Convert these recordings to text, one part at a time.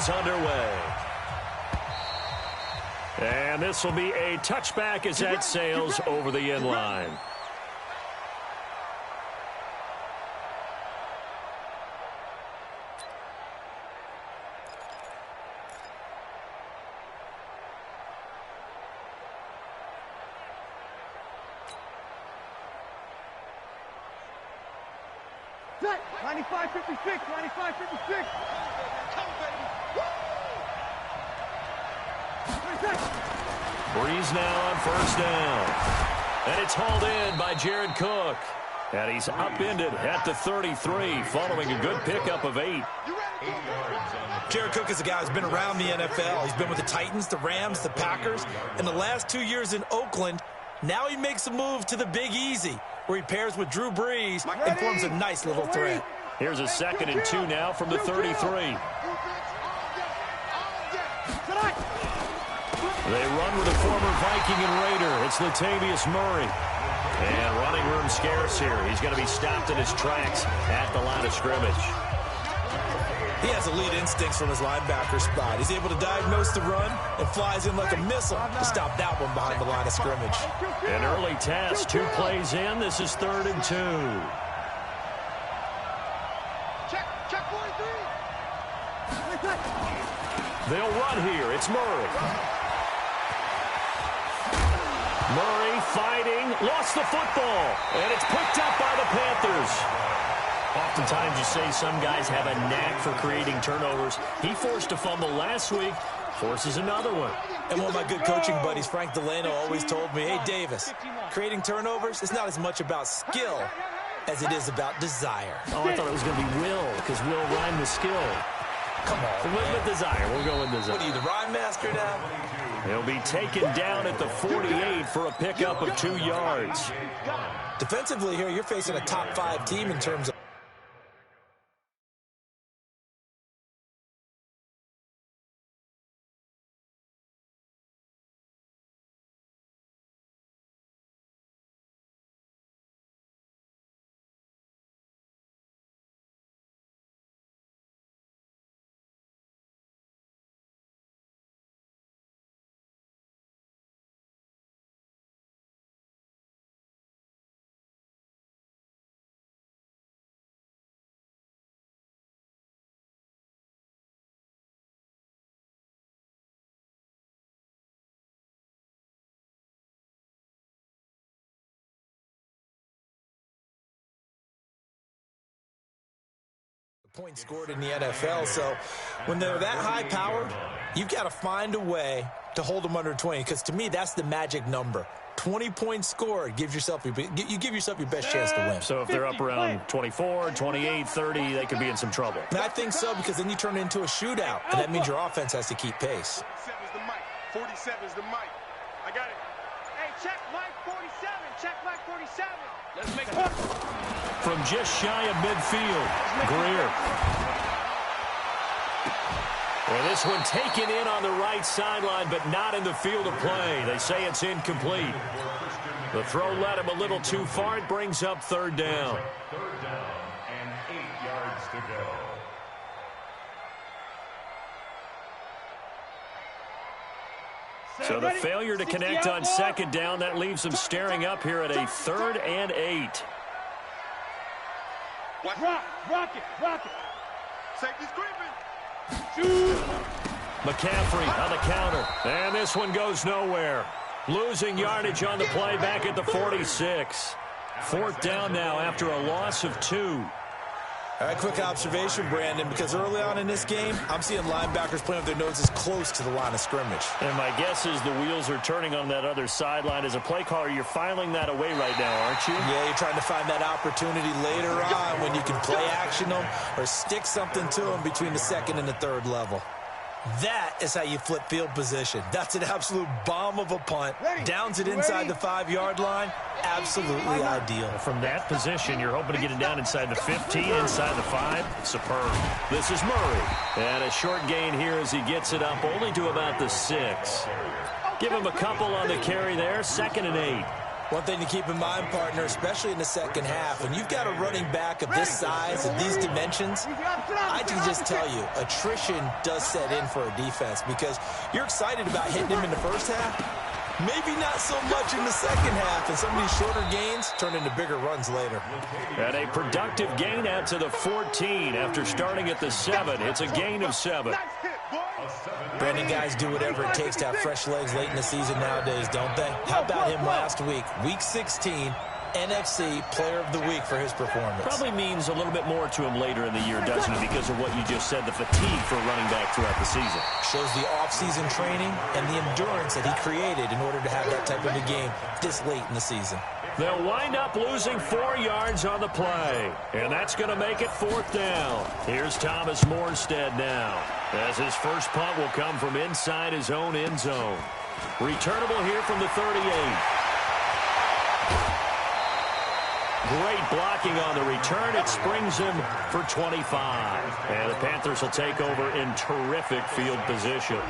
is underway. And this will be a touchback as that sails over the end line. Set. 95-56. 95-56. Breeze now on first down. And it's hauled in by Jared Cook. And he's upended at the 33 following a good pickup of 8. Jared Cook is a guy who's been around the NFL. He's been with the Titans, the Rams, the Packers. In the last 2 years in Oakland, now he makes a move to the Big Easy, where he pairs with Drew Brees and forms a nice little threat. Here's a 2nd and 2 now from the 33. They run with a former Viking and Raider. It's Latavius Murray. And running room scarce here. He's going to be stopped in his tracks at the line of scrimmage. He has elite instincts from his linebacker spot. He's able to diagnose the run and flies in like a missile to stop that one behind the line of scrimmage. An early test, 2 plays in. This is 3rd and 2. Check 43. They'll run here. It's Murray. Murray fighting, lost the football, and it's picked up by the Panthers. Oftentimes you say some guys have a knack for creating turnovers. He forced a fumble last week, forces another one. And one of my good coaching buddies, Frank Delano, always told me, hey, Davis, creating turnovers is not as much about skill as it is about desire. Oh, I thought it was going to be will, because will rhyme with skill. Come on, with desire. We'll go with desire. What are you, the rhyme master now? He'll be taken down at the 48 for a pickup of 2 yards. Defensively here, you're facing a top 5 team in terms of points scored in the NFL, so when they're that high powered, you've got to find a way to hold them under 20, because to me, that's the magic number. 20 points scored, you give yourself your best chance to win. So if they're up around 24, 28, 30, they could be in some trouble. And I think so, because then you turn it into a shootout, and that means your offense has to keep pace. 47 is the mic. I got it. Hey, check Mike 47. Check Mike 47. Let's make it. From just shy of midfield, Greer. Well, this one taken in on the right sideline, but not in the field of play. They say it's incomplete. The throw led him a little too far. It brings up 3rd down. 3rd down and 8 yards to go. So the failure to connect on 2nd down, that leaves them staring up here at a 3rd and 8. Rock it. Safety's creeping. McCaffrey on the counter. And this one goes nowhere. Losing yardage on the play back at the 46. 4th down now after a loss of 2. All right, quick observation, Brandon, because early on in this game, I'm seeing linebackers playing with their noses close to the line of scrimmage. And my guess is the wheels are turning on that other sideline. As a play caller, you're filing that away right now, aren't you? Yeah, you're trying to find that opportunity later on when you can play action them or stick something to them between the 2nd and the 3rd level. That is how you flip field position. That's an absolute bomb of a punt. Downs it inside the 5-yard line. Absolutely ideal. From that position, you're hoping to get it down inside the 15, inside the 5. Superb. This is Murray. And a short gain here as he gets it up only to about the 6. Give him a couple on the carry there. 2nd and 8. One thing to keep in mind, partner, especially in the second half, when you've got a running back of this size and these dimensions, I can just tell you, attrition does set in for a defense because you're excited about hitting him in the first half. Maybe not so much in the second half, and some of these shorter gains turn into bigger runs later. And a productive gain out to the 14 after starting at the 7. It's a gain of 7. Brandon, guys do whatever it takes to have fresh legs late in the season nowadays, don't they? How about him last week? Week 16, NFC Player of the Week for his performance. Probably means a little bit more to him later in the year, doesn't it? Because of what you just said, the fatigue for a running back throughout the season. Shows the off-season training and the endurance that he created in order to have that type of a game this late in the season. They'll wind up losing 4 yards on the play, and that's going to make it 4th down. Here's Thomas Morstead now, as his first punt will come from inside his own end zone. Returnable here from the 38. Great blocking on the return. It springs him for 25. And the Panthers will take over in terrific field position.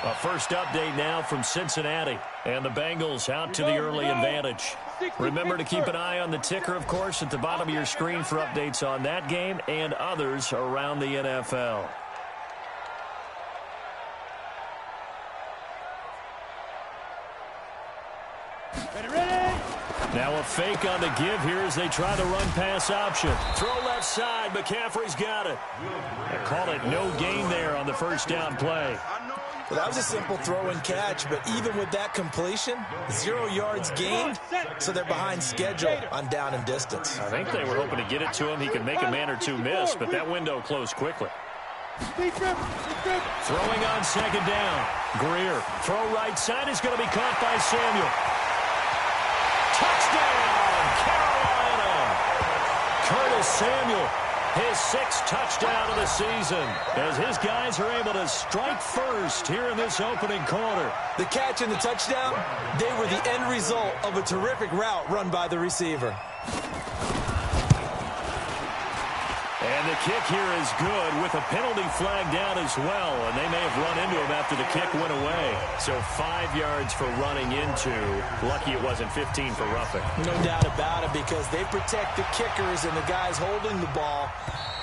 A first update now from Cincinnati. And the Bengals out to the early advantage. Remember to keep an eye on the ticker, of course, at the bottom of your screen for updates on that game and others around the NFL. Now a fake on the give here as they try the run-pass option. Throw left side. McCaffrey's got it. They call it no gain there on the first down play. Well, that was a simple throw and catch, but even with that completion, 0 yards gained, so they're behind schedule on down and distance. I think they were hoping to get it to him. He could make a man or two miss, but that window closed quickly. Throwing on second down. Greer. Throw right side is going to be caught by Samuel. Touchdown, Carolina! Curtis Samuel, his 6th touchdown of the season, as his guys are able to strike first here in this opening quarter. The catch and the touchdown, they were the end result of a terrific route run by the receiver. And the kick here is good with a penalty flag down as well, and they may have run into him after the kick went away. So 5 yards for running into. Lucky it wasn't 15 for roughing. No doubt about it, because they protect the kickers and the guys holding the ball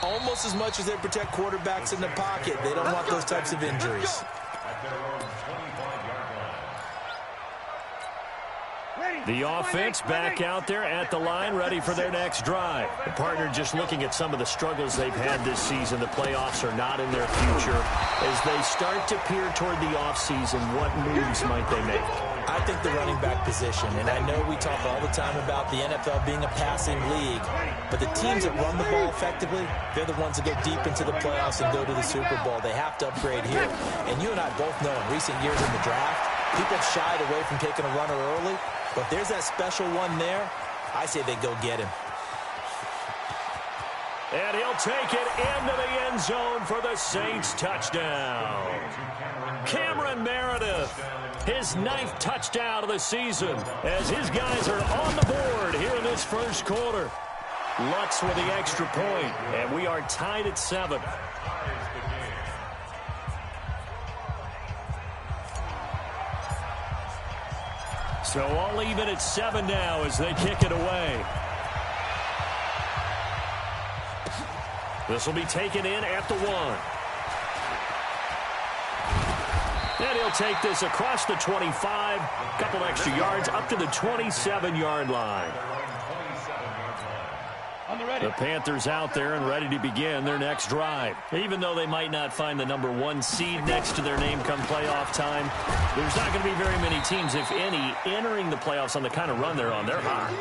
almost as much as they protect quarterbacks in the pocket. They don't want those types of injuries. The offense back out there at the line, ready for their next drive. The partner just looking at some of the struggles they've had this season. The playoffs are not in their future. As they start to peer toward the offseason, what moves might they make? I think the running back position, and I know we talk all the time about the NFL being a passing league, but the teams that run the ball effectively, they're the ones that go deep into the playoffs and go to the Super Bowl. They have to upgrade here. And you and I both know in recent years in the draft, people have shied away from taking a runner early. But if there's that special one there, I say they go get him. And he'll take it into the end zone for the Saints touchdown. Cameron Meredith, his 9th touchdown of the season, as his guys are on the board here in this first quarter. Lutz with the extra point, and we are tied at 7. So all even at 7 now as they kick it away. This will be taken in at the 1. And he'll take this across the 25, couple extra yards up to the 27-yard line. The Panthers out there and ready to begin their next drive. Even though they might not find the number 1 seed next to their name come playoff time, there's not going to be very many teams, if any, entering the playoffs on the kind of run they're on. They're hot.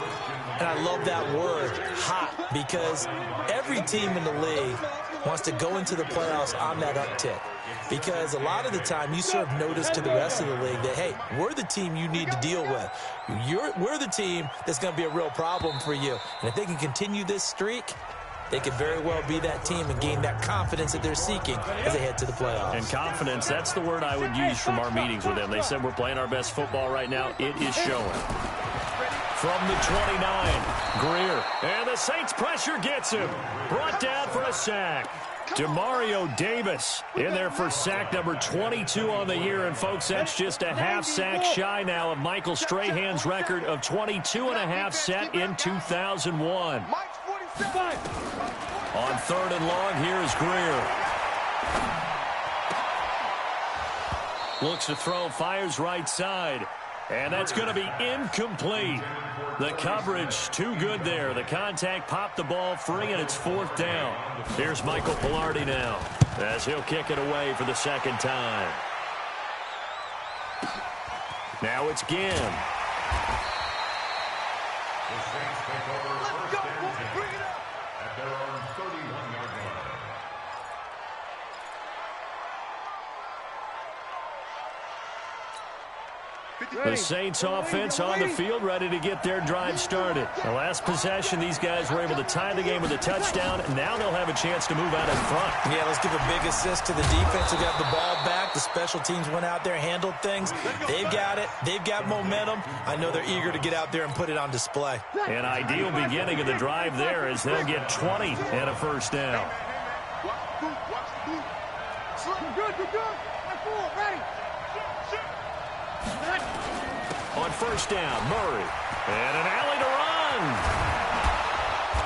And I love that word, hot, because every team in the league wants to go into the playoffs on that uptick. Because a lot of the time you serve notice to the rest of the league that, hey, we're the team you need to deal with. We're the team that's going to be a real problem for you. And if they can continue this streak, they could very well be that team and gain that confidence that they're seeking as they head to the playoffs. And confidence, that's the word I would use from our meetings with them. They said we're playing our best football right now. It is showing. From the 29, Greer. And the Saints pressure gets him. Brought down for a sack. Demario Davis in there for sack number 22 on the year. And, folks, that's just a half sack shy now of Michael Strahan's record of 22.5 set in 2001. On 3rd and long, here's Greer. Looks to throw, fires right side. And that's going to be incomplete. The coverage too good there. The contact popped the ball free, and it's 4th down. Here's Michael Pilardi now as he'll kick it away for the 2nd time. Now it's Ginn. Let's go, boys. Bring it up. At their own 31-yard line. The Saints offense on the field, ready to get their drive started. The last possession, these guys were able to tie the game with a touchdown. Now they'll have a chance to move out in front. Yeah, let's give a big assist to the defense who got the ball back. The special teams went out there, handled things. They've got it. They've got momentum. I know they're eager to get out there and put it on display. An ideal beginning of the drive there as they'll get 20 and a 1st down. Good. Ready. On 1st down, Murray. And an alley to run.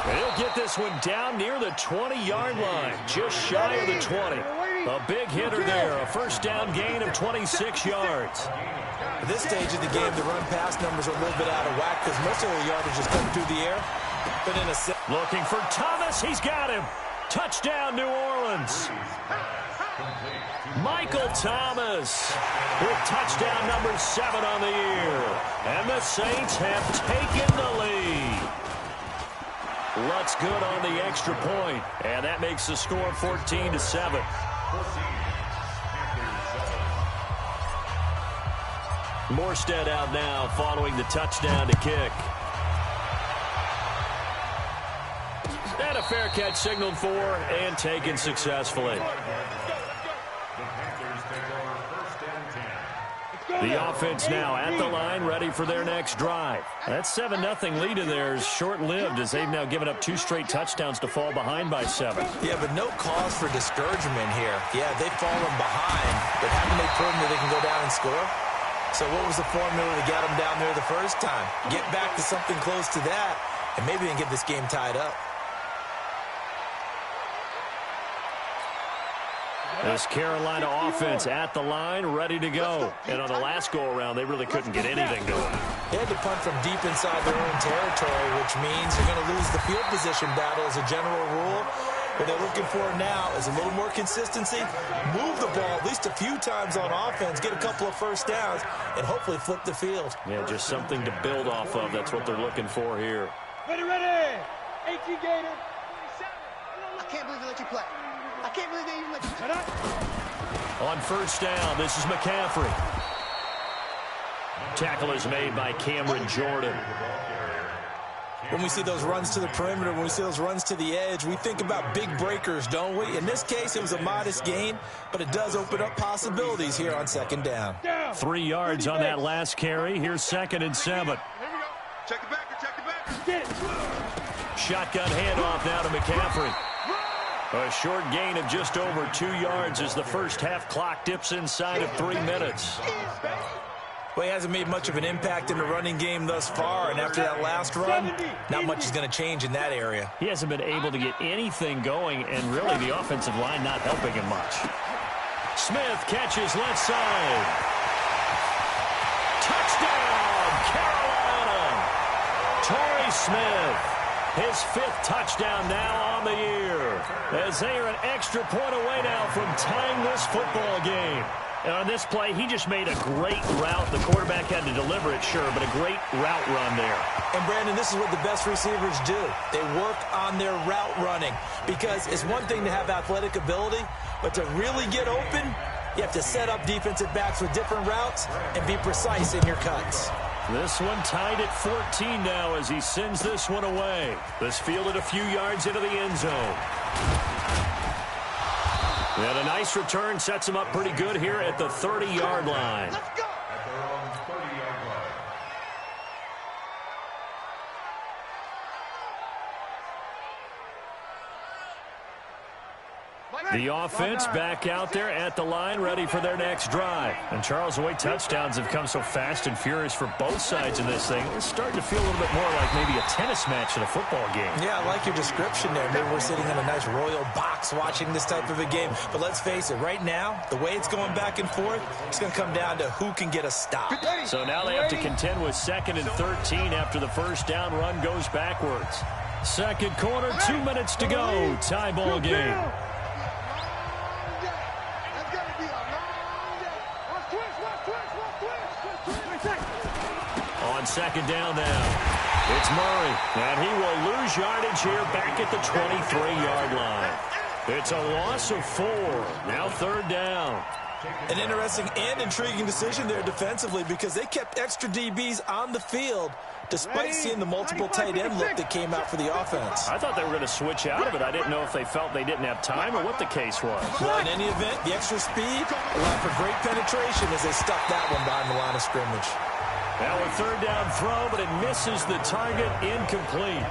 And he'll get this one down near the 20-yard line, just shy of the 20. A big hitter there, a 1st down gain of 26 yards. At this stage of the game, the run-pass numbers are a little bit out of whack because most of the yardage is coming through the air. But in a looking for Thomas, he's got him. Touchdown, New Orleans. Michael Thomas with touchdown number 7 on the year. And the Saints have taken the lead. Lutz good on the extra point. And that makes the score 14-7. Morstead out now following the touchdown to kick. And a fair catch signaled for and taken successfully. The offense now at the line, ready for their next drive. That 7-0 lead in there is short-lived as they've now given up 2 straight touchdowns to fall behind by 7. Yeah, but no cause for discouragement here. Yeah, they've fallen behind, but haven't they proven that they can go down and score? So what was the formula that got them down there the first time? Get back to something close to that, and maybe they can get this game tied up. This Carolina offense at the line, ready to go. And on the last go-around, they really couldn't get anything going. They had to punt from deep inside their own territory, which means they're going to lose the field position battle as a general rule. What they're looking for now is a little more consistency, move the ball at least a few times on offense, get a couple of 1st downs, and hopefully flip the field. Yeah, just something to build off of. That's what they're looking for here. Ready. 18 Gator. I can't believe they let you play. I can't believe they even let you play. On 1st down, this is McCaffrey. Tackle is made by Cameron Jordan. When we see those runs to the perimeter, when we see those runs to the edge, we think about big breakers, don't we? In this case, it was a modest gain, but it does open up possibilities here on 2nd down. 3 yards on that last carry. Here's 2nd and 7. Here we go. Check the back. Get it. Shotgun handoff now to McCaffrey. A short gain of just over 2 yards as the first half clock dips inside of 3 minutes. Well, he hasn't made much of an impact in the running game thus far, and after that last run, not much is going to change in that area. He hasn't been able to get anything going, and really the offensive line not helping him much. Smith catches left side. Touchdown, Carolina! Torrey Smith, his 5th touchdown now on the year, as they are an extra point away now from tying this football game. And on this play, he just made a great route. The quarterback had to deliver it, sure, but a great route run there. And, Brandon, this is what the best receivers do. They work on their route running because it's one thing to have athletic ability, but to really get open, you have to set up defensive backs with different routes and be precise in your cuts. This one tied at 14 now as he sends this one away. This fielded a few yards into the end zone. And a nice return sets him up pretty good here at the 30-yard line. Let's go. At their own 30-yard line. The offense back out there at the line, ready for their next drive. And Charles, the way touchdowns have come so fast and furious for both sides of this thing, it's starting to feel a little bit more like maybe a tennis match in a football game. Yeah, I like your description there. Maybe we're sitting in a nice royal box watching this type of a game. But let's face it, right now, the way it's going back and forth, it's going to come down to who can get a stop. So now they have to contend with 2nd and 13 after the first down run goes backwards. Second quarter, 2 minutes to go. Tie ball game. On second down now, it's Murray, and he will lose yardage here back at the 23-yard line. It's a loss of 4. Now 3rd down. An interesting and intriguing decision there defensively because they kept extra DBs on the field despite seeing the multiple tight end look that came out for the offense. I thought they were going to switch out of it. I didn't know if they felt they didn't have time or what the case was. Well, in any event, the extra speed allowed for great penetration as they stuffed that one behind the line of scrimmage. Now a 3rd down throw, but it misses the target, incomplete.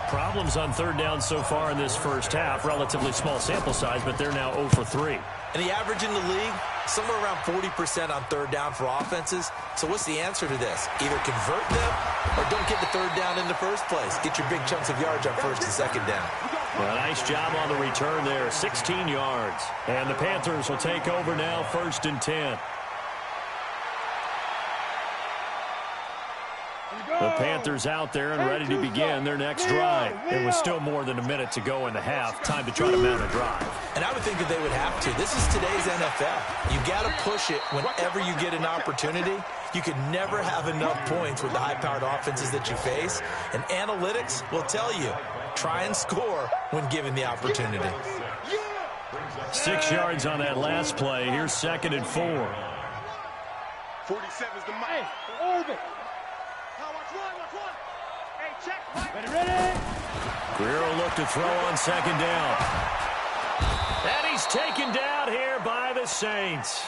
Problems on 3rd down so far in this first half. Relatively small sample size, but they're now 0 for 3. And the average in the league, somewhere around 40% on 3rd down for offenses. So what's the answer to this? Either convert them or don't get the 3rd down in the first place. Get your big chunks of yards on 1st and 2nd down. Well, nice job on the return there, 16 yards. And the Panthers will take over now, 1st and 10. The Panthers out there and ready to begin their next drive. It was still more than a minute to go in the half. Time to try to mount a drive. And I would think that they would have to. This is today's NFL. You got to push it whenever you get an opportunity. You can never have enough points with the high-powered offenses that you face. And analytics will tell you, try and score when given the opportunity. 6 yards on that last play. Here's 2nd and 4. 47's the mic. Orbit. Ready? Greer will look to throw on 2nd down. And he's taken down here by the Saints.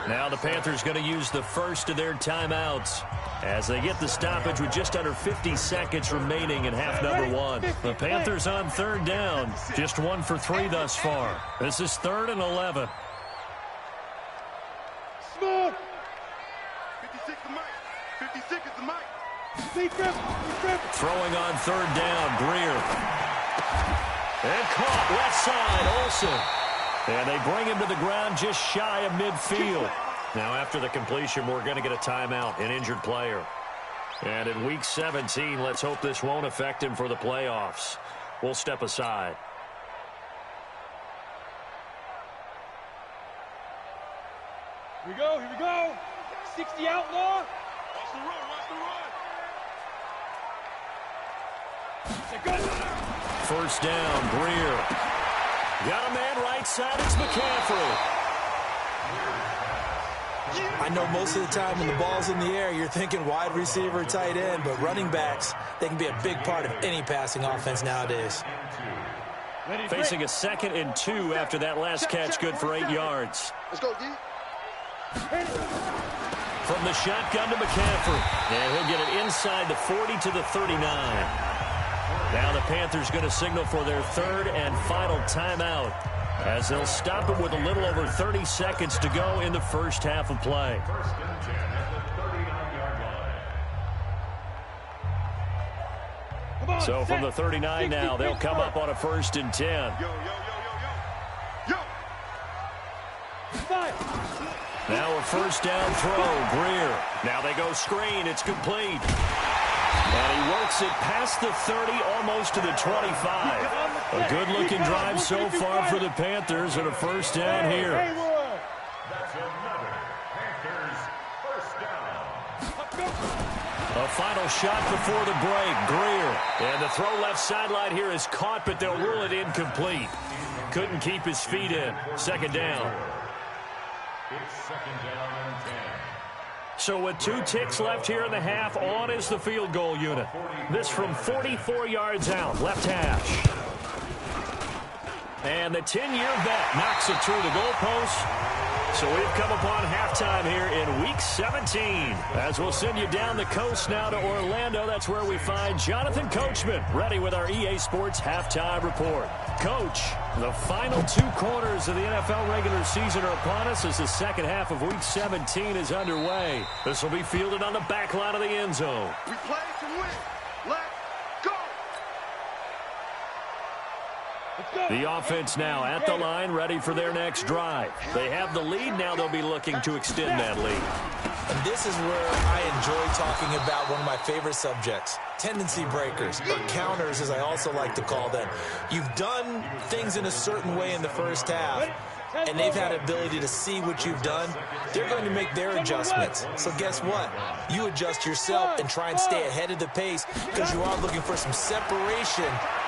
Now the Panthers going to use the first of their timeouts as they get the stoppage with just under 50 seconds remaining in half number 1. The Panthers on 3rd down, just 1 for 3 thus far. This is 3rd and 11. Smooth. 56 the mic. 56 is the mic. Throwing on 3rd down, Greer. And caught left side, Olsen. And they bring him to the ground just shy of midfield. Now after the completion, we're going to get a timeout, an injured player. And in week 17, let's hope this won't affect him for the playoffs. We'll step aside. Here we go. 60 outlaw. Watch the run. First down, Greer. Got a man right side, it's McCaffrey. I know most of the time when the ball's in the air, you're thinking wide receiver, tight end, but running backs, they can be a big part of any passing offense nowadays. Facing a 2nd and 2 after that last catch, good for 8 yards. Let's go, D. From the shotgun to McCaffrey. And he'll get it inside the 40 to the 39. Now the Panthers going to signal for their 3rd and final timeout as they'll stop it with a little over 30 seconds to go in the first half of play. 1st and 10 at the 39-yard line. So from the 39 now, they'll come up on a 1st and 10. Yo. Now a 1st down throw, Greer. Now they go screen, it's complete. And he works it past the 30, almost to the 25. A good-looking drive so far for the Panthers and a 1st down here. That's another Panthers 1st down. A final shot before the break, Greer. And the throw left sideline here is caught, but they'll rule it incomplete. Couldn't keep his feet in. 2nd down. It's 2nd down and 10. So with 2 ticks left here in the half, on is the field goal unit. This from 44 yards out, left hash. And the 10-year vet knocks it through the goalpost. So we've come upon halftime here in Week 17. As we'll send you down the coast now to Orlando, that's where we find Jonathan Coachman, ready with our EA Sports Halftime Report. Coach, the final 2 quarters of the NFL regular season are upon us as the second half of Week 17 is underway. This will be fielded on the back line of the end zone. We play to win. Let's go. The offense now at the line, ready for their next drive. They have the lead. Now they'll be looking to extend that lead. And this is where I enjoy talking about one of my favorite subjects, tendency breakers, or counters, as I also like to call them. You've done things in a certain way in the first half, and they've had the ability to see what you've done. They're going to make their adjustments. So guess what? You adjust yourself and try and stay ahead of the pace because you are looking for some separation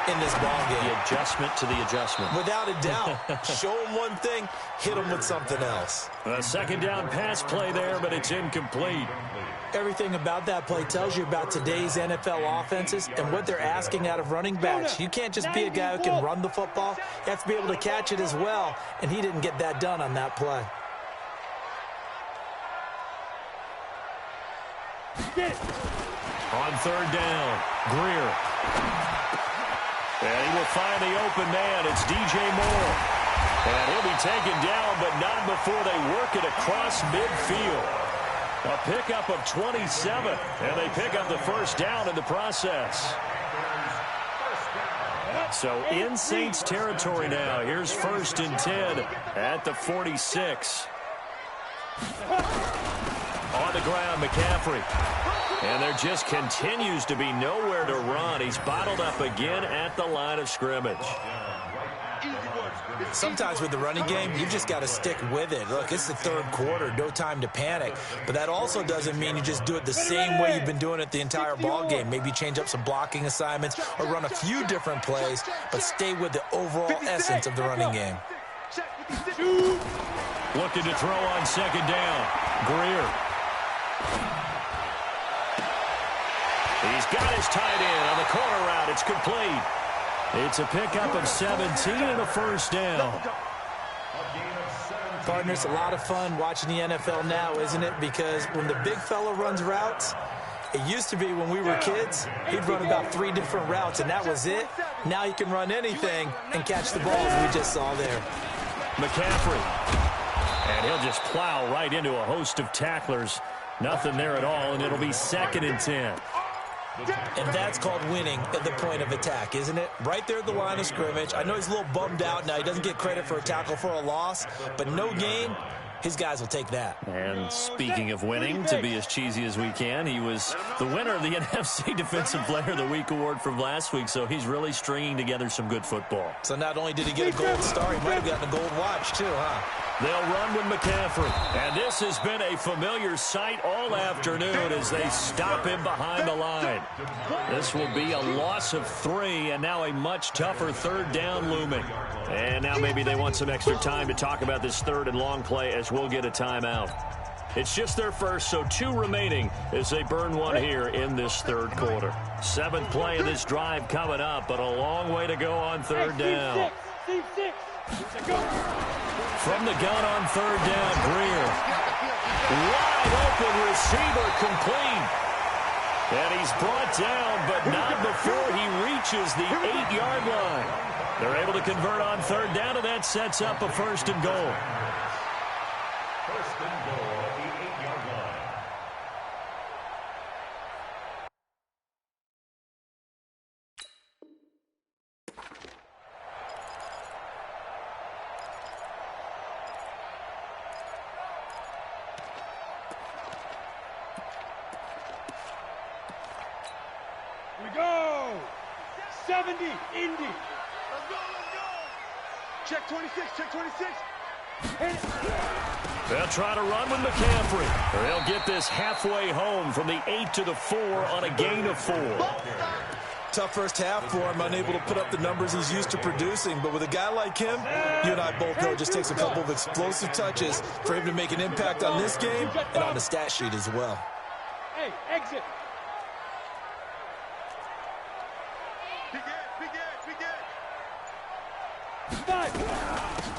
in this ball game. The adjustment to the adjustment. Without a doubt. Show them one thing, hit them with something else. A second down pass play there, but it's incomplete. Everything about that play tells you about today's NFL offenses and what they're asking out of running backs. You can't just be a guy who can run the football. You have to be able to catch it as well, and he didn't get that done on that play. On third down, Greer. And he will find the open man. It's DJ Moore. And he'll be taken down, but not before they work it across midfield. A pickup of 27, and they pick up the first down in the process. So in Saints territory now. Here's 1st and 10 at the 46. On the ground, McCaffrey. And there just continues to be nowhere to run. He's bottled up again at the line of scrimmage. Sometimes with the running game, you've just got to stick with it. Look, it's the third quarter, no time to panic. But that also doesn't mean you just do it the same way you've been doing it the entire ball game. Maybe change up some blocking assignments or run a few different plays, but stay with the overall essence of the running game. Looking to throw on second down. Greer. He's got his tight end on the corner route. It's complete. It's a pickup of 17 and a first down. Partners, a lot of fun watching the NFL now, isn't it? Because when the big fella runs routes, it used to be when we were kids, he'd run about 3 different routes, and that was it. Now he can run anything and catch the ball, as we just saw there. McCaffrey. And he'll just plow right into a host of tacklers. Nothing there at all, and it'll be 2nd and 10. And that's called winning at the point of attack, isn't it? Right there at the line of scrimmage. I know he's a little bummed out now. He doesn't get credit for a tackle for a loss, but no gain, his guys will take that. And speaking of winning, to be as cheesy as we can, he was the winner of the NFC Defensive Player of the Week award from last week, so he's really stringing together some good football. So not only did he get a gold star, he might have gotten a gold watch too, huh? They'll run with McCaffrey. And this has been a familiar sight all afternoon as they stop him behind the line. This will be a loss of 3, and now a much tougher third down looming. And now maybe they want some extra time to talk about this third and long play as we'll get a timeout. It's just their first, so 2 remaining as they burn 1 here in this third quarter. 7th play of this drive coming up, but a long way to go on third down. From the gun on third down, Greer. Wide open receiver complete. And he's brought down, but not before he reaches the 8-yard line. They're able to convert on third down, and that sets up a 1st and goal. 1st and goal at the 8-yard line. We go. 70, Indy. Let's go. Check 26, check 26. They'll try to run with McCaffrey. Or he'll get this halfway home from the 8 to the 4 on a gain of 4. Tough first half for him, unable to put up the numbers he's used to producing. But with a guy like him, you and I both know it just takes a couple of explosive touches for him to make an impact on this game and on the stat sheet as well. Hey, exit. Big Ed. 5.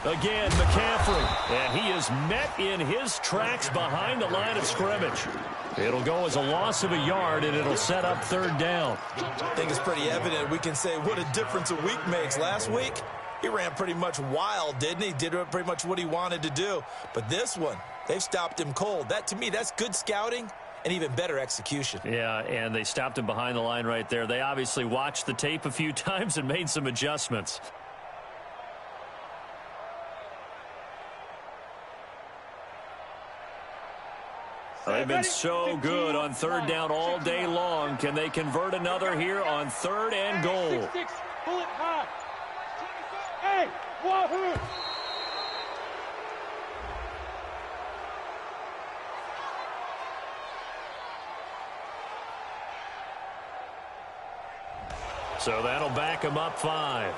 Again, McCaffrey. And he is met in his tracks behind the line of scrimmage. It'll go as a loss of a yard, and it'll set up third down. I think it's pretty evident. We can say what a difference a week makes. Last week, he ran pretty much wild, didn't he? Did pretty much what he wanted to do. But this one, they've stopped him cold. That, to me, that's good scouting and even better execution. Yeah, and they stopped him behind the line right there. They obviously watched the tape a few times and made some adjustments. They've been so good on third down all day long. Can they convert another here on third and goal? Pull it high. Hey, wahoo! So that'll back him up 5.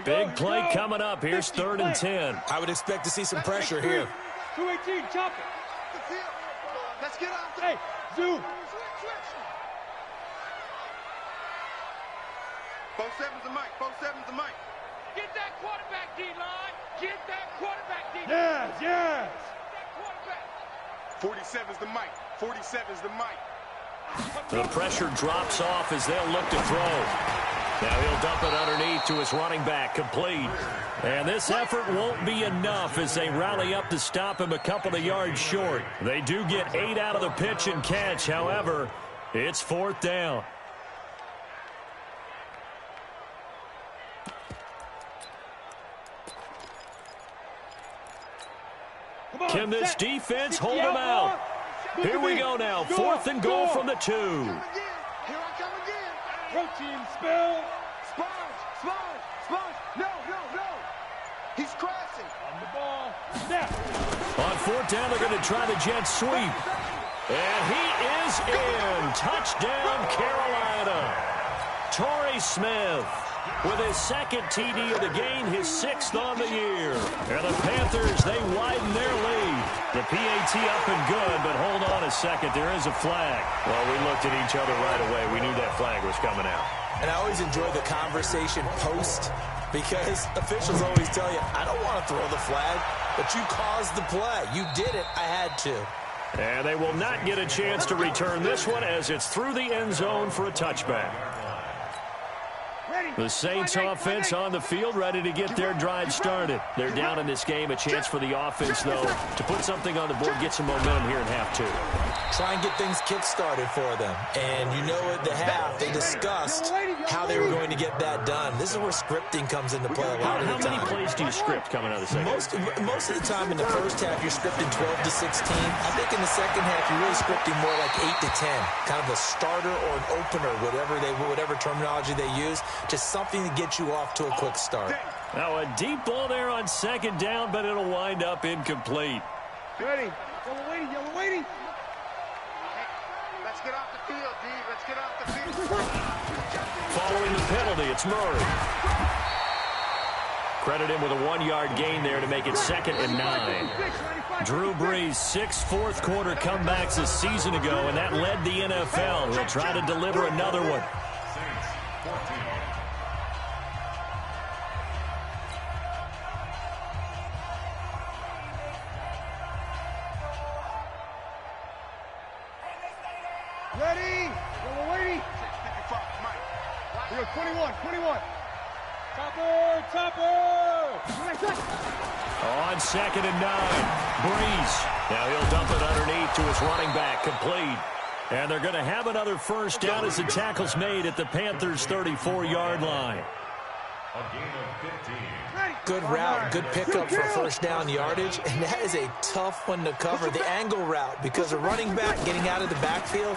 Big play coming up. Here's 3rd and 10. I would expect to see some pressure here. 218, chop it. Let's get off the... Hey, zoom. 4-7's the mic. 4-7's the mic. Get that quarterback, D-line. Get that quarterback, D-line. Yes. That quarterback. 47's the mic. 47's the mic. The pressure drops off as they'll look to throw. Now he'll dump it underneath to his running back, complete. And this effort won't be enough as they rally up to stop him a couple of yards short. They do get 8 out of the pitch and catch. However, it's 4th down. Can this defense hold him out? Here we go now. 4th and goal from the 2. Here I come again. Protein spill. Sponge. No. He's crashing. On the ball. Snap. On 4th down, they're going to try the jet sweep. And he is in. Touchdown, Carolina. Torrey Smith with his 2nd TD of the game, his 6th on the year. And the Panthers, they widen their lead. The PAT up and good, but hold on a second. There is a flag. Well, we looked at each other right away. We knew that flag was coming out. And I always enjoy the conversation post because officials always tell you, I don't want to throw the flag, but you caused the play. You did it. I had to. And they will not get a chance to return this one as it's through the end zone for a touchback. The Saints offense on the field, ready to get their drive started. They're down in this game. A chance for the offense, though, to put something on the board, get some momentum here in half 2. Try and get things kick-started for them. And you know at the half, they discussed how they were going to get that done. This is where scripting comes into play a lot of the time. How many plays do you script coming out of the second? Most of the time in the first half, you're scripting 12 to 16. I think in the second half, you're really scripting more like 8 to 10. Kind of a starter or an opener, whatever terminology they use. Just something to get you off to a quick start. Now a deep ball there on 2nd down, but it'll wind up incomplete. Ready. Yellow waiting. Let's get off the field, D. Let's get off the field. Following the penalty, it's Murray. Credit him with a 1-yard gain there to make it 2nd and 9. Drew Brees, 6 fourth-quarter comebacks a season ago, and that led the NFL. He'll try to deliver another one. Ready. Yellow waiting. 21. Topper. On 2nd and 9, Brees. Now he'll dump it underneath to his running back, complete. And they're going to have another 1st down as the tackle's made at the Panthers' 34-yard line. A gain of 15. Good route, good pickup for 1st down yardage, and that is a tough one to cover, the angle route, because a running back getting out of the backfield,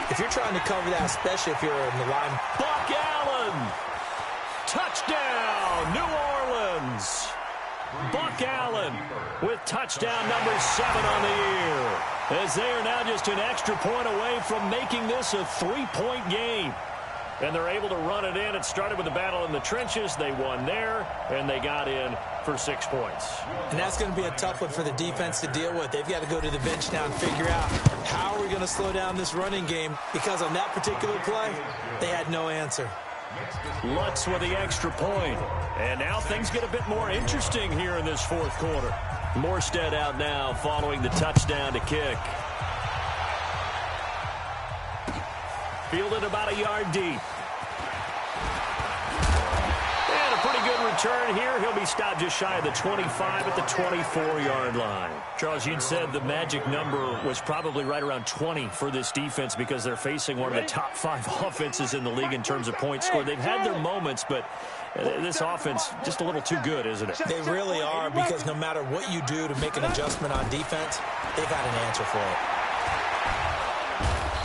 if you're trying to cover that, especially if you're in the line. Buck Allen, touchdown, New Orleans. Buck Allen with touchdown number 7 on the year, as they are now just an extra point away from making this a 3-point game. and they're able to run it in. It started with a battle in the trenches. They won there, and they got in for 6 points. And that's going to be a tough one for the defense to deal with. They've got to go to the bench now and figure out how are we going to slow down this running game, because on that particular play, they had no answer. Lutz with the extra point. And now things get a bit more interesting here in this fourth quarter. Morstead out now following the touchdown to kick. Fielded about a yard deep. And a pretty good return here. He'll be stopped just shy of the 25 at the 24-yard line. Charles, you'd said the magic number was probably right around 20 for this defense because they're facing one of the top 5 offenses in the league in terms of points scored. They've had their moments, but this offense just a little too good, isn't it? They really are, because no matter what you do to make an adjustment on defense, they've got an answer for it.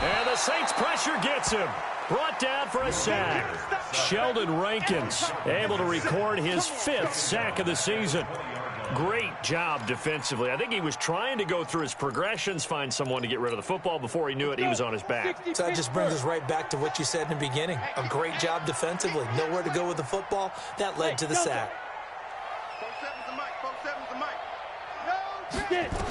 And the Saints pressure gets him. Brought down for a sack. Sheldon Rankins able to record his 5th sack of the season. Great job defensively. I think he was trying to go through his progressions, find someone to get rid of the football. Before he knew it, he was on his back. So that just brings us right back to what you said in the beginning. A great job defensively. Nowhere to go with the football. That led to the sack. 4-7's the mic. 4-7's the mic. No,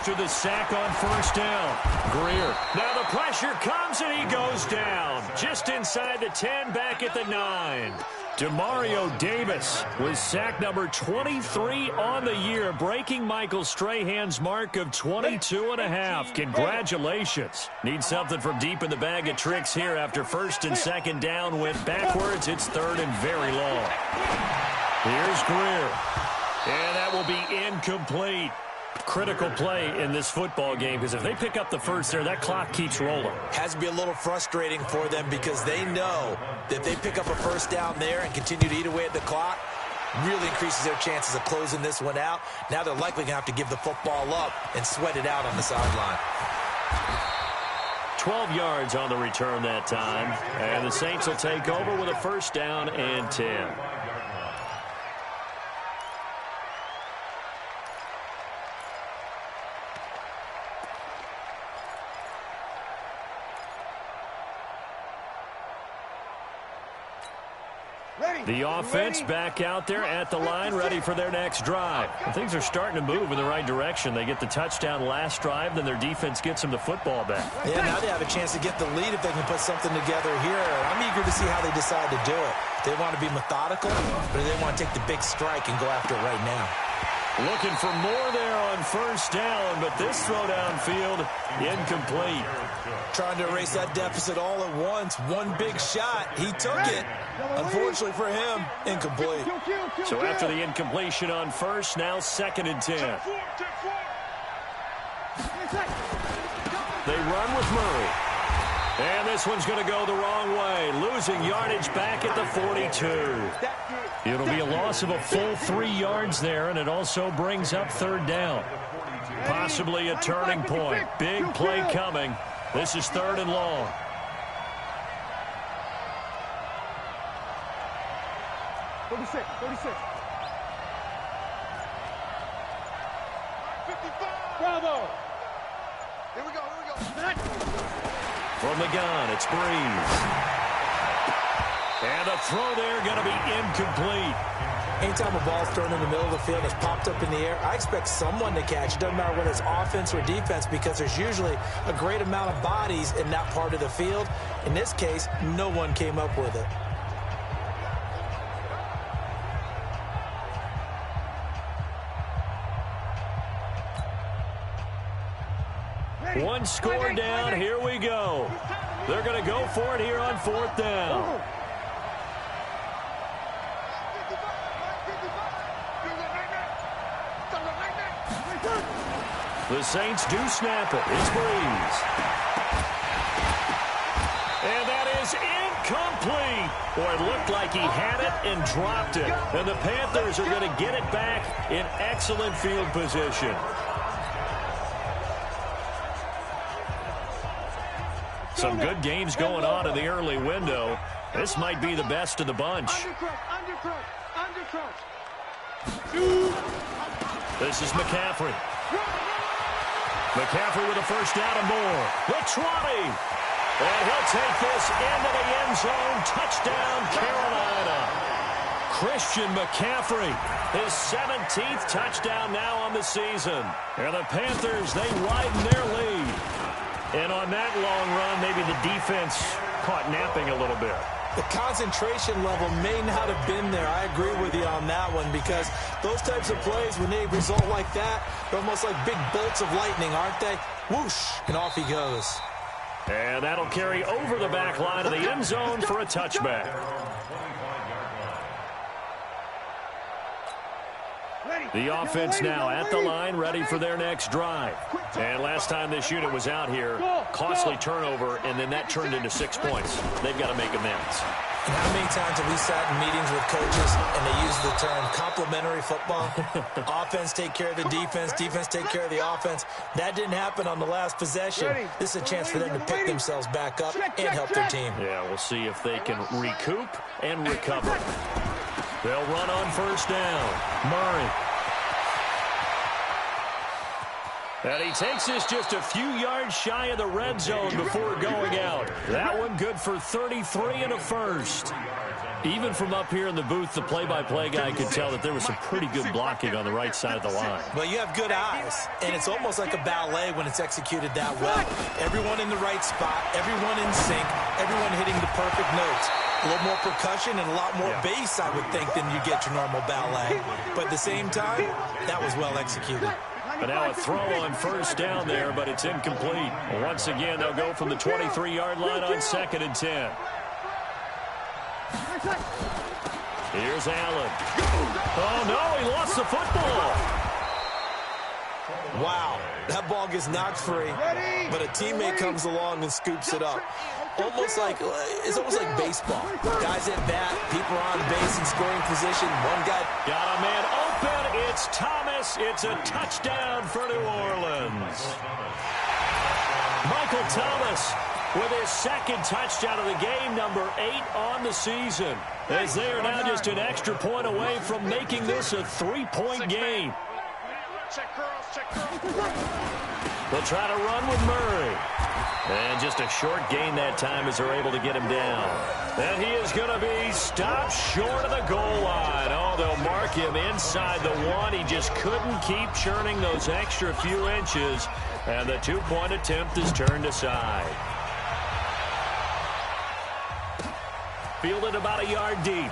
After the sack on first down, Greer. Now the pressure comes and he goes down. Just inside the 10, back at the 9. Demario Davis with sack number 23 on the year, breaking Michael Strahan's mark of 22.5. Congratulations. Need something from deep in the bag of tricks here after first and second down went backwards. It's third and very long. Here's Greer. And that will be incomplete. Critical play in this football game, because if they pick up the first there, that clock keeps rolling. Has to be a little frustrating for them, because they know that if they pick up a first down there and continue to eat away at the clock, really increases their chances of closing this one out. Now they're likely going to have to give the football up and sweat it out on the sideline. 12 yards on the return that time, and the Saints will take over with a first down and 10. The offense back out there at the line, ready for their next drive. And things are starting to move in the right direction. They get the touchdown last drive, then their defense gets them the football back. Yeah, now they have a chance to get the lead if they can put something together here. I'm eager to see how they decide to do it. They want to be methodical, or do they want to take the big strike and go after it right now? Looking for more there on first down, but this throw downfield incomplete. Trying to erase that deficit all at once. One big shot. He took it. Unfortunately for him, incomplete. So after the incompletion on first, now second and 10. They run with Murray. And this one's going to go the wrong way. Losing yardage back at the 42. It'll be a loss of a full 3 yards there, and it also brings up third down. Possibly a turning point. Big play coming. This is third and long. Bravo! Here we go. From the gun, it's Breeze. And a throw there going to be incomplete. Anytime a ball's thrown in the middle of the field and it's popped up in the air, I expect someone to catch. It doesn't matter whether it's offense or defense, because there's usually a great amount of bodies in that part of the field. In this case, no one came up with it. One score down. Here we go. They're going to go for it here on fourth down. The Saints do snap it. It's Breeze. And that is incomplete. Boy, it looked like he had it and dropped it. And the Panthers are going to get it back in excellent field position. Some good games going on in the early window. This might be the best of the bunch. This is McCaffrey. McCaffrey with a first down and more. The 20. And he'll take this into the end zone. Touchdown, Carolina. Christian McCaffrey, his 17th touchdown now on the season. And the Panthers, they widen their lead. And on that long run, maybe the defense caught napping a little bit. The concentration level may not have been there. I agree with you on that one, because those types of plays, when they result like that, they're almost like big bolts of lightning, aren't they? Whoosh, and off he goes. And that'll carry over the back line of the end zone for a touchback. The offense now at the line, ready for their next drive. And last time this unit was out here, costly turnover, and then that turned into 6 points. They've got to make amends. And how many times have we sat in meetings with coaches and they use the term complementary football? Offense take care of the defense, defense take care of the offense. That didn't happen on the last possession. This is a chance for them to pick themselves back up and help their team. Yeah, we'll see if they can recoup and recover. They'll run on first down. Murray. And he takes this just a few yards shy of the red zone before going out. That one good for 33 and a first. Even from up here in the booth, the play-by-play guy could tell that there was some pretty good blocking on the right side of the line. Well, you have good eyes, and it's almost like a ballet when it's executed that well. Everyone in the right spot, everyone in sync, everyone hitting the perfect notes. A little more percussion and a lot more bass, I would think, than you get your normal ballet. But at the same time, that was well executed. But now a throw on first down there, but it's incomplete. Once again, they'll go from the 23-yard line on 2nd and 10. Here's Allen. Oh, no, he lost the football. Wow, that ball gets knocked free, but a teammate comes along and scoops it up. It's almost like baseball. Guys at bat, people are on base in scoring position. One guy got a man open. It's Thomas. It's a touchdown for New Orleans. Michael Thomas with his 2nd touchdown of the game, number 8 on the season, as they are now just an extra point away from making this a 3-point game. They'll try to run with Murray. And just a short gain that time as they're able to get him down. And he is going to be stopped short of the goal line. Oh, they'll mark him inside the 1. He just couldn't keep churning those extra few inches. And the 2-point attempt is turned aside. Fielded about a yard deep.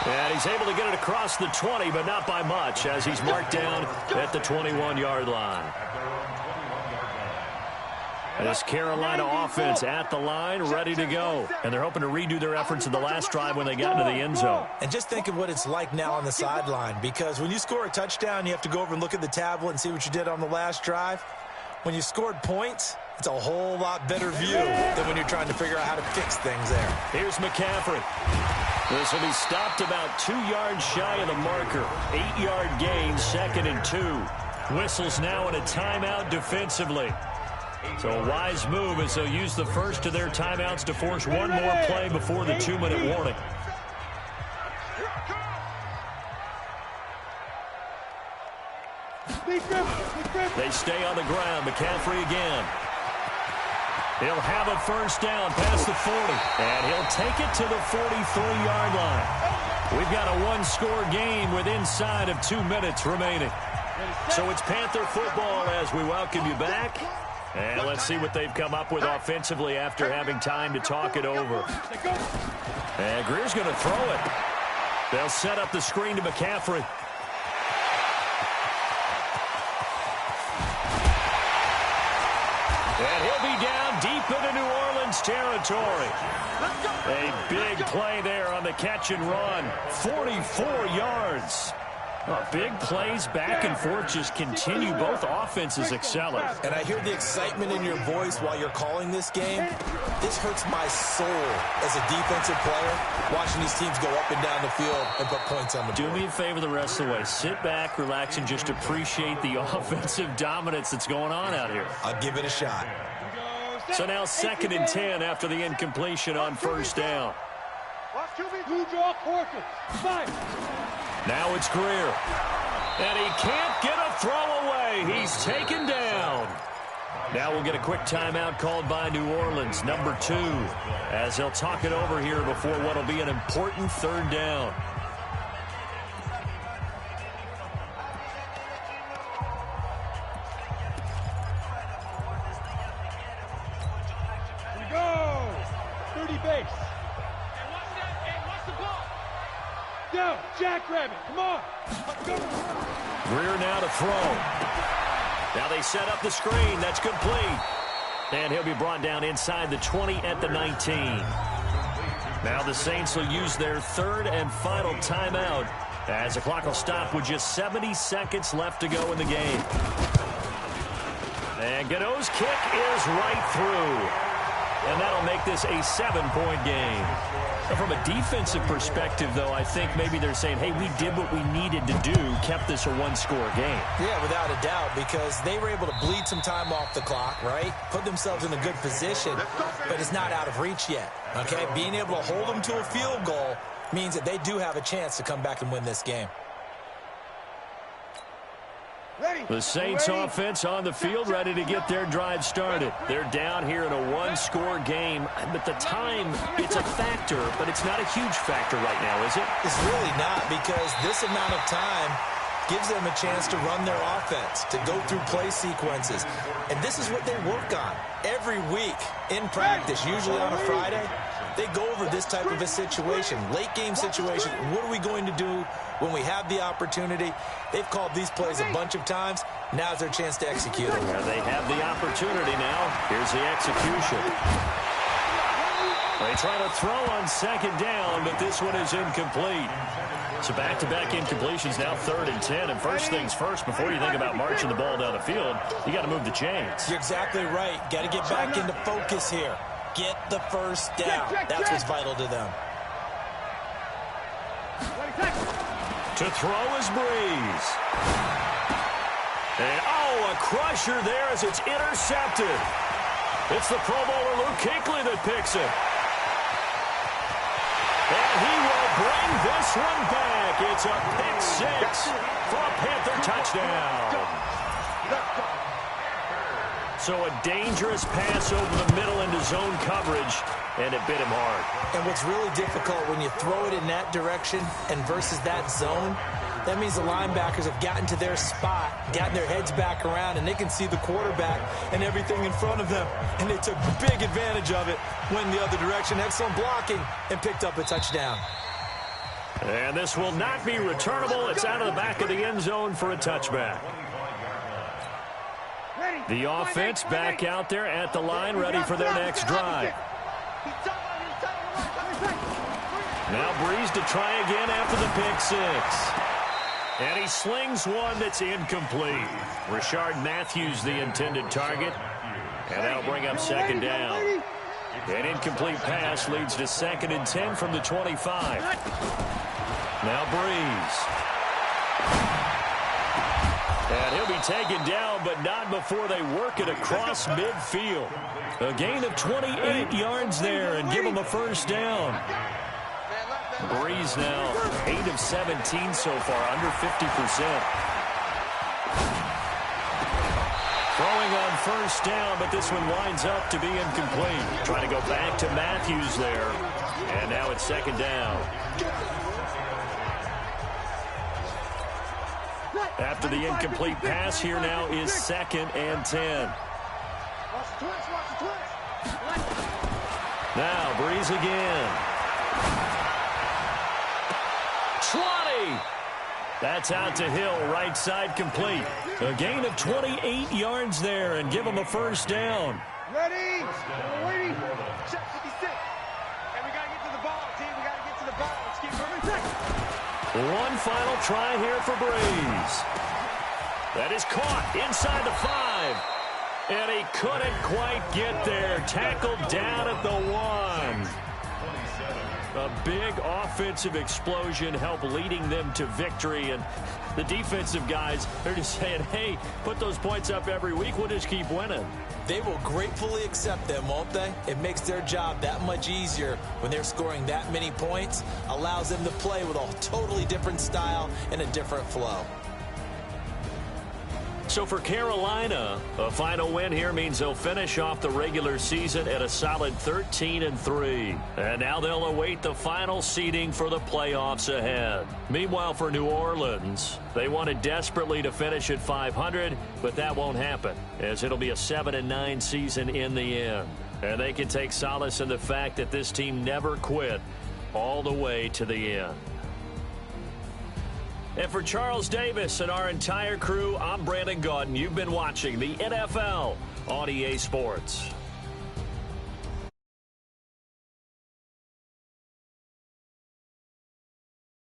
And he's able to get it across the 20, but not by much, as he's marked down at the 21-yard line. This Carolina offense at the line, ready to go. And they're hoping to redo their efforts in the last drive when they got into the end zone. And just think of what it's like now on the sideline, because when you score a touchdown, you have to go over and look at the tablet and see what you did on the last drive. When you scored points, it's a whole lot better view than when you're trying to figure out how to fix things there. Here's McCaffrey. This will be stopped about 2 yards shy of the marker. 8-yard gain, 2nd and 2. Whistles now in a timeout defensively. So a wise move as they'll use the first of their timeouts to force one more play before the 2-minute warning. They stay on the ground. McCaffrey again. He'll have a first down past the 40, and he'll take it to the 43-yard line. We've got a one-score game with inside of 2 minutes remaining. So it's Panther football as we welcome you back. And let's see what they've come up with offensively after having time to talk it over. And Greer's going to throw it. They'll set up the screen to McCaffrey. And he'll be down deep into New Orleans territory. A big play there on the catch and run. 44 yards. Big plays back and forth just continue. Both offenses excelling. And I hear the excitement in your voice while you're calling this game. This hurts my soul as a defensive player, watching these teams go up and down the field and put points on the board. Do me a favor the rest of the way. Sit back, relax, and just appreciate the offensive dominance that's going on out here. I'll give it a shot. So now 2nd and 10 after the incompletion on first down. Now it's Greer. And he can't get a throw away. He's taken down. Now we'll get a quick timeout called by New Orleans, number 2, as they'll talk it over here before what will be an important third down. Here we go! 30 base. Hey, watch the ball. Go, jackrabbit, come on. Let's go. Greer now to throw. Now they set up the screen. That's complete. And he'll be brought down inside the 20 at the 19. Now the Saints will use their third and final timeout as the clock will stop with just 70 seconds left to go in the game. And Gano's kick is right through. And that'll make this a 7-point game. Now from a defensive perspective, though, I think maybe they're saying, hey, we did what we needed to do, kept this a one-score game. Yeah, without a doubt, because they were able to bleed some time off the clock, right? Put themselves in a good position, but it's not out of reach yet, okay? Being able to hold them to a field goal means that they do have a chance to come back and win this game. The Saints offense on the field, ready to get their drive started. They're down here in a one-score game, but the time, it's a factor, but it's not a huge factor right now, is it? It's really not, because this amount of time gives them a chance to run their offense, to go through play sequences. And this is what they work on every week in practice, usually on a Friday. They go over this type of a situation, late-game situation. What are we going to do when we have the opportunity? They've called these plays a bunch of times. Now's their chance to execute it. Well, they have the opportunity now. Here's the execution. They try to throw on second down, but this one is incomplete. So back-to-back incompletions, now 3rd and 10. And first things first, before you think about marching the ball down the field, you got to move the chains. You're exactly right. Got to get back into focus here. Get the first down. That's what's vital to them. To throw is Breeze. And, oh, a crusher there as it's intercepted. It's the Pro Bowler Luke Kuechly that picks it. And he will bring this one back. It's a pick 6 for a Panther touchdown. So a dangerous pass over the middle into zone coverage, and it bit him hard. And what's really difficult when you throw it in that direction and versus that zone, that means the linebackers have gotten to their spot, gotten their heads back around, and they can see the quarterback and everything in front of them. And they took big advantage of it, went the other direction, excellent blocking, and picked up a touchdown. And this will not be returnable. It's out of the back of the end zone for a touchback. The offense back out there at the line, ready for their next drive. Now Breeze to try again after the pick 6. And he slings one that's incomplete. Rashard Matthews, the intended target. And that'll bring up second down. An incomplete pass leads to 2nd and 10 from the 25. Now Breeze. And he'll be taken down, but not before they work it across midfield. A gain of 28 yards there and give him a first down. Breeze now 8 of 17 so far, under 50%. Throwing on first down, but this one winds up to be incomplete. Trying to go back to Matthews there. And now it's second down. After the incomplete pass, here now is 2nd and 10. Now Breeze again. 20. That's out to Hill, right side complete. A gain of 28 yards there and give him a first down. Ready? Waiting. Check 56. And we got to get to the ball, team. We got to get to the ball. Let's keep moving. One final try here for Breeze. That is caught inside the 5. And he couldn't quite get there. Tackled down at the 1. A big offensive explosion helped leading them to victory. And the defensive guys, they're just saying, hey, put those points up every week. We'll just keep winning. They will gratefully accept them, won't they? It makes their job that much easier when they're scoring that many points. Allows them to play with a totally different style and a different flow. So for Carolina, a final win here means they'll finish off the regular season at a solid 13-3. And now they'll await the final seeding for the playoffs ahead. Meanwhile, for New Orleans, they wanted desperately to finish at 500, but that won't happen, as it'll be a 7-9 season in the end. And they can take solace in the fact that this team never quit all the way to the end. And for Charles Davis and our entire crew, I'm Brandon Gaudin. You've been watching the NFL on EA Sports.